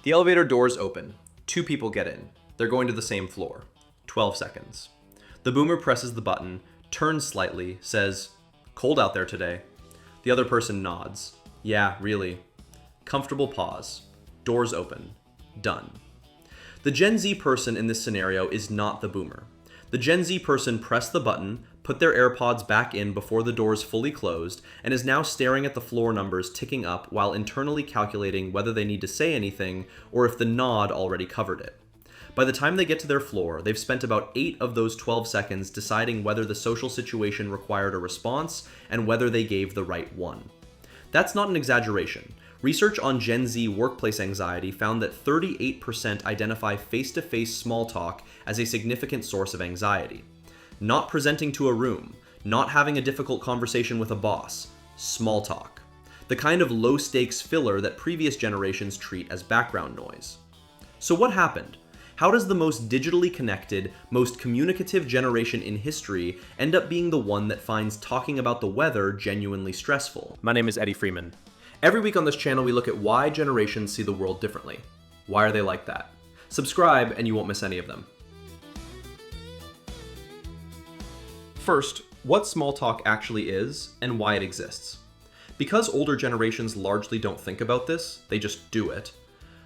The elevator doors open. 2 people get in. They're going to the same floor. 12 seconds. The boomer presses the button, turns slightly, says, "Cold out there today." The other person nods. "Yeah, really." Comfortable pause. Doors open. Done. The Gen Z person in this scenario is not the boomer. The Gen Z person pressed the button, put their AirPods back in before the doors fully closed, and is now staring at the floor numbers ticking up while internally calculating whether they need to say anything or if the nod already covered it. By the time they get to their floor, they've spent about 8 of those 12 seconds deciding whether the social situation required a response and whether they gave the right one. That's not an exaggeration. Research on Gen Z workplace anxiety found that 38% identify face-to-face small talk as a significant source of anxiety. Not presenting to a room, not having a difficult conversation with a boss, small talk. The kind of low-stakes filler that previous generations treat as background noise. So what happened? How does the most digitally connected, most communicative generation in history end up being the one that finds talking about the weather genuinely stressful? My name is Eddie Freeman. Every week on this channel, we look at why generations see the world differently. Why are they like that? Subscribe and you won't miss any of them. First, what small talk actually is and why it exists. Because older generations largely don't think about this, they just do it.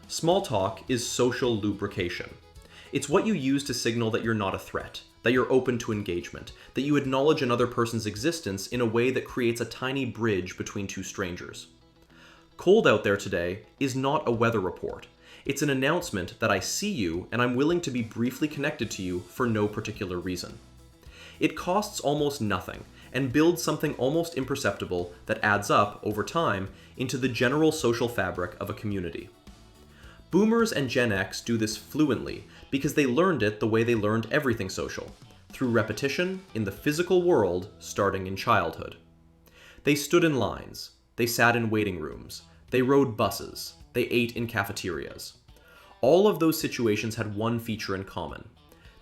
Small talk is social lubrication. It's what you use to signal that you're not a threat, that you're open to engagement, that you acknowledge another person's existence in a way that creates a tiny bridge between 2 strangers. Cold out there today is not a weather report. It's an announcement that I see you and I'm willing to be briefly connected to you for no particular reason. It costs almost nothing and builds something almost imperceptible that adds up, over time, into the general social fabric of a community. Boomers and Gen X do this fluently because they learned it the way they learned everything social, through repetition in the physical world starting in childhood. They stood in lines. They sat in waiting rooms. They rode buses. They ate in cafeterias. All of those situations had one feature in common.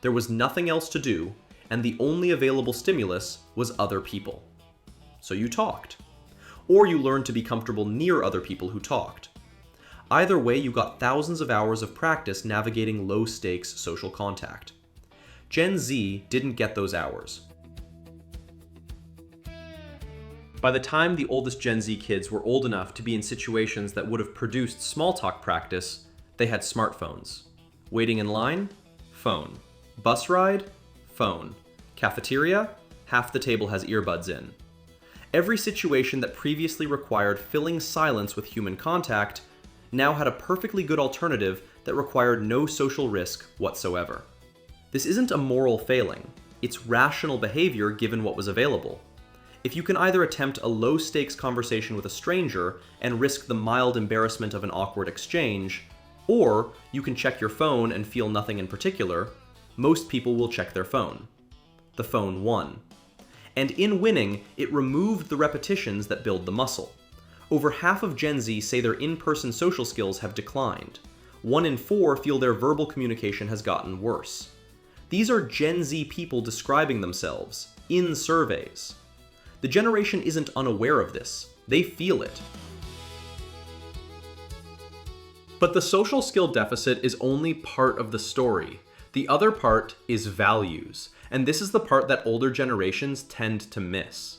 There was nothing else to do, and the only available stimulus was other people. So you talked. Or you learned to be comfortable near other people who talked. Either way, you got thousands of hours of practice navigating low-stakes social contact. Gen Z didn't get those hours. By the time the oldest Gen Z kids were old enough to be in situations that would have produced small talk practice, they had smartphones. Waiting in line? Phone. Bus ride? Phone. Cafeteria? Half the table has earbuds in. Every situation that previously required filling silence with human contact now had a perfectly good alternative that required no social risk whatsoever. This isn't a moral failing. It's rational behavior given what was available. If you can either attempt a low-stakes conversation with a stranger and risk the mild embarrassment of an awkward exchange, or you can check your phone and feel nothing in particular, most people will check their phone. The phone won. And in winning, it removed the repetitions that build the muscle. Over half of Gen Z say their in-person social skills have declined. 1 in 4 feel their verbal communication has gotten worse. These are Gen Z people describing themselves in surveys. The generation isn't unaware of this. They feel it. But the social skill deficit is only part of the story. The other part is values, and this is the part that older generations tend to miss.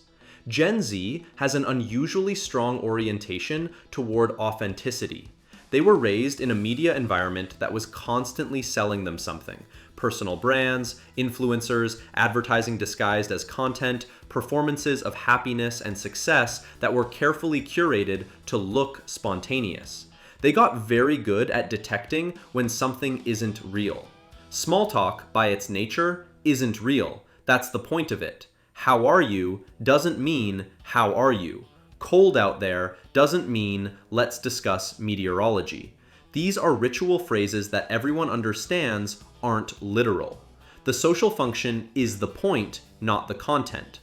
Gen Z has an unusually strong orientation toward authenticity. They were raised in a media environment that was constantly selling them something. Personal brands, influencers, advertising disguised as content, performances of happiness and success that were carefully curated to look spontaneous. They got very good at detecting when something isn't real. Small talk, by its nature, isn't real. That's the point of it. How are you doesn't mean how are you. Cold out there doesn't mean let's discuss meteorology. These are ritual phrases that everyone understands aren't literal. The social function is the point, not the content.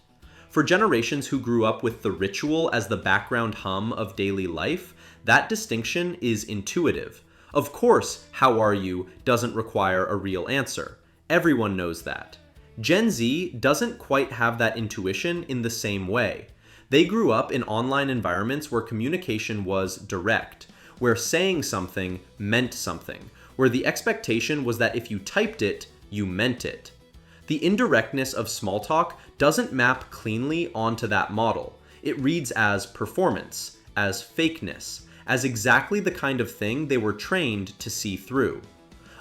For generations who grew up with the ritual as the background hum of daily life, that distinction is intuitive. Of course, how are you doesn't require a real answer. Everyone knows that. Gen Z doesn't quite have that intuition in the same way. They grew up in online environments where communication was direct, where saying something meant something, where the expectation was that if you typed it, you meant it. The indirectness of small talk doesn't map cleanly onto that model. It reads as performance, as fakeness, as exactly the kind of thing they were trained to see through.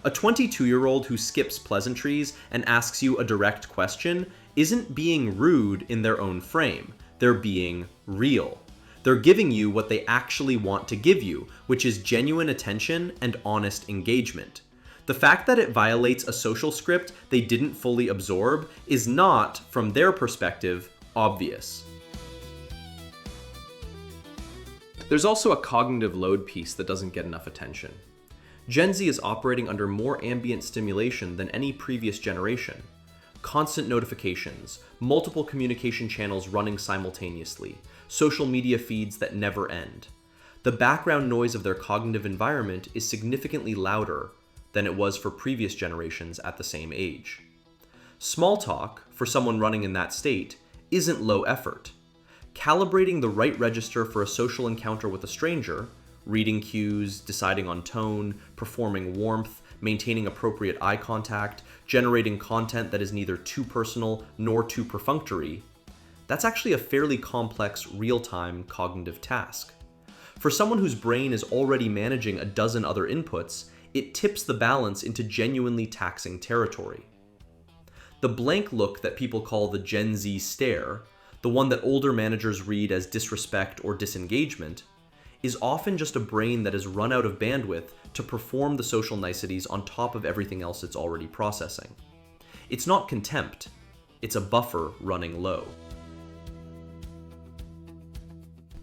A 22-year-old who skips pleasantries and asks you a direct question isn't being rude in their own frame. They're being real. They're giving you what they actually want to give you, which is genuine attention and honest engagement. The fact that it violates a social script they didn't fully absorb is not, from their perspective, obvious. There's also a cognitive load piece that doesn't get enough attention. Gen Z is operating under more ambient stimulation than any previous generation. Constant notifications, multiple communication channels running simultaneously, social media feeds that never end. The background noise of their cognitive environment is significantly louder than it was for previous generations at the same age. Small talk, for someone running in that state, isn't low effort. Calibrating the right register for a social encounter with a stranger, reading cues, deciding on tone, performing warmth, maintaining appropriate eye contact, generating content that is neither too personal nor too perfunctory, that's actually a fairly complex, real-time cognitive task. For someone whose brain is already managing a dozen other inputs, it tips the balance into genuinely taxing territory. The blank look that people call the Gen Z stare, the one that older managers read as disrespect or disengagement, is often just a brain that has run out of bandwidth to perform the social niceties on top of everything else it's already processing. It's not contempt, it's a buffer running low.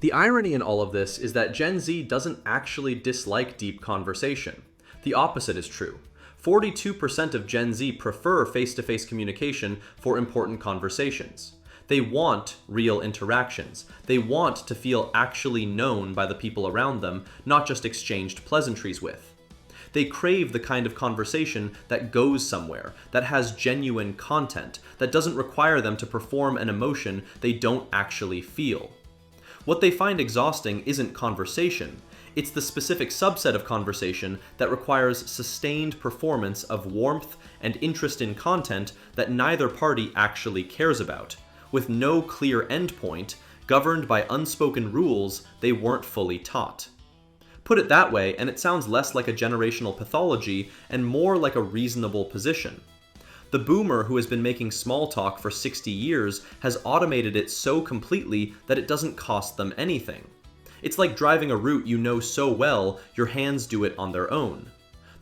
The irony in all of this is that Gen Z doesn't actually dislike deep conversation. The opposite is true. 42% of Gen Z prefer face-to-face communication for important conversations. They want real interactions. They want to feel actually known by the people around them, not just exchanged pleasantries with. They crave the kind of conversation that goes somewhere, that has genuine content, that doesn't require them to perform an emotion they don't actually feel. What they find exhausting isn't conversation. It's the specific subset of conversation that requires sustained performance of warmth and interest in content that neither party actually cares about, with no clear endpoint, governed by unspoken rules they weren't fully taught. Put it that way, and it sounds less like a generational pathology and more like a reasonable position. The boomer who has been making small talk for 60 years has automated it so completely that it doesn't cost them anything. It's like driving a route you know so well, your hands do it on their own.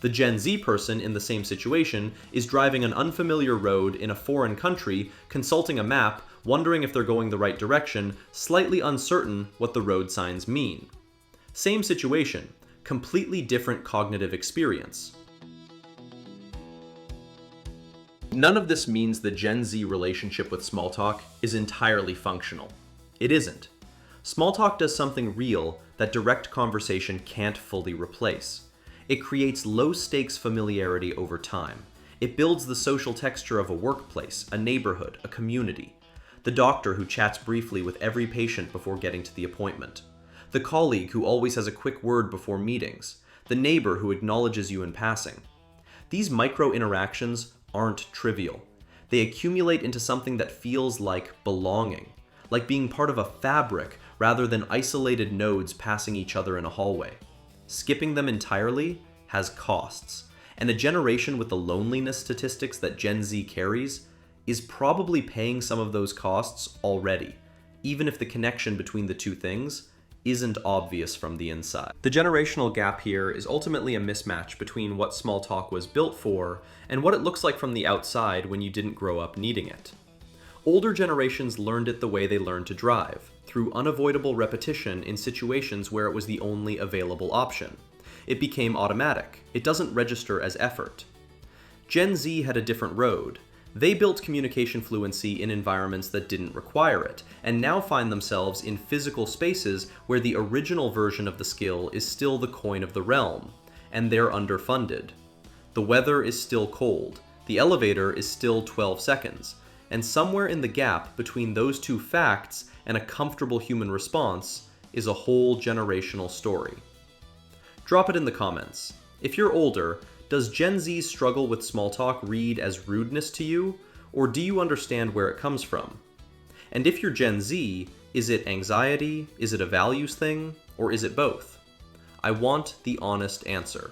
The Gen Z person in the same situation is driving an unfamiliar road in a foreign country, consulting a map, wondering if they're going the right direction, slightly uncertain what the road signs mean. Same situation, completely different cognitive experience. None of this means the Gen Z relationship with small talk is entirely functional. It isn't. Small talk does something real that direct conversation can't fully replace. It creates low-stakes familiarity over time. It builds the social texture of a workplace, a neighborhood, a community. The doctor who chats briefly with every patient before getting to the appointment. The colleague who always has a quick word before meetings. The neighbor who acknowledges you in passing. These micro-interactions aren't trivial. They accumulate into something that feels like belonging, like being part of a fabric rather than isolated nodes passing each other in a hallway. Skipping them entirely has costs, and a generation with the loneliness statistics that Gen Z carries is probably paying some of those costs already, even if the connection between the two things isn't obvious from the inside. The generational gap here is ultimately a mismatch between what small talk was built for and what it looks like from the outside when you didn't grow up needing it. Older generations learned it the way they learned to drive, through unavoidable repetition in situations where it was the only available option. It became automatic. It doesn't register as effort. Gen Z had a different road. They built communication fluency in environments that didn't require it, and now find themselves in physical spaces where the original version of the skill is still the coin of the realm, and they're underfunded. The weather is still cold, the elevator is still 12 seconds, and somewhere in the gap between those two facts and a comfortable human response is a whole generational story. Drop it in the comments. If you're older, does Gen Z struggle with small talk read as rudeness to you, or do you understand where it comes from? And if you're Gen Z, is it anxiety, is it a values thing, or is it both? I want the honest answer.